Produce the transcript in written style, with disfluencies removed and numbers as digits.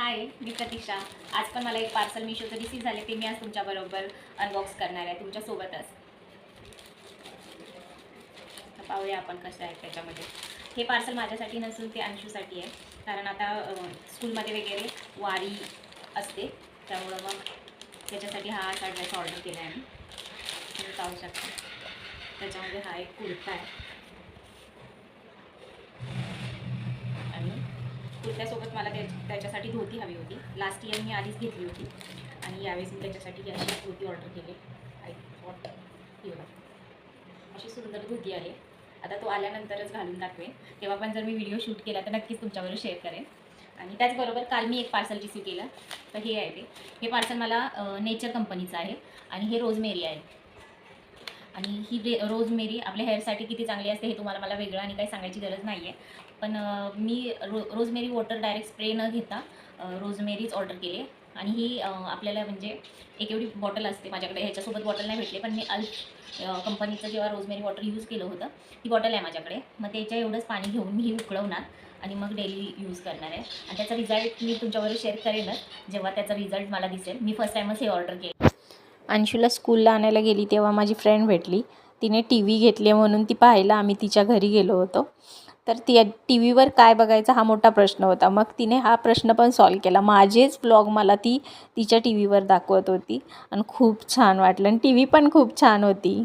हाय, मी प्रतीक्षा. आज पण मला एक पार्सल मीशोचं रिसीव झाले, ते मी आज तुमच्याबरोबर अनबॉक्स करणार आहे तुमच्यासोबतच. पाहूया आपण कसं आहे त्याच्यामध्ये. हे पार्सल माझ्यासाठी नसून ते अंशूसाठी आहे, कारण आता स्कूलमध्ये वगैरे वारी असते, त्यामुळं मग त्याच्यासाठी हा असा ड्रेस ऑर्डर केला आहे मी. तुम्ही पाहू शकता, त्याच्यामध्ये हा एक कुर्ता आहे आणि कुर्त्यासोबत मला त्याच्यासाठी धोती हवी होती. लास्ट इयर मी आधीच घेतली होती आणि यावेळेस मी त्याच्यासाठी अशी धोती ऑर्डर केली. अशी सुंदर धोती आहे. आता तो आल्यानंतरच घालून दाखवेन, तेव्हा पण जर मी व्हिडिओ शूट केला तर नक्कीच तुमच्याबरोबर शेअर करेन. आणि त्याचबरोबर काल मी एक पार्सल रिसीव केलं, तर हे आहे हे पार्सल मला नेचर कंपनीचं आहे आणि हे रोजमेरी आहे. आणि ही रोजमेरी आपल्या हेअरसाठी किती चांगली असते हे तुम्हाला मला वेगळं आणि काही सांगायची गरज नाही आहे. पण मी रोजमेरी वॉटर डायरेक्ट स्प्रे न घेता रोजमेरीच ऑर्डर केले. आणि ही आपल्याला म्हणजे एक एवढी बॉटल असते माझ्याकडे. ह्याच्यासोबत बॉटल नाही भेटले, पण मी कंपनीचं जेव्हा रोजमेरी वॉटर यूज केलं होतं ती बॉटल आहे माझ्याकडे. मग त्याच्या एवढंच पाणी घेऊन मी ही उकळवणार आणि मग डेली यूज करणार आहे. आणि त्याचा रिझल्ट मी तुमच्याबरोबर शेअर करेनच जेव्हा त्याचा रिझल्ट मला दिसेल. मी फर्स्ट टाईमच हे ऑर्डर केलं. अंशूला स्कूलला आणायला गेली तेव्हा माझी फ्रेंड भेटली. तिने टी व्ही घेतली म्हणून ती पाहायला आम्ही तिच्या घरी गेलो होतो. तर ती टी व्हीवर काय बघायचा हा मोठा प्रश्न होता. मग तिने हा प्रश्न पण सॉल्व केला. माझेच व्लॉग मला ती तिच्या टी व्हीवर दाखवत होती आणि खूप छान वाटलं आणि टी व्ही पण खूप छान होती.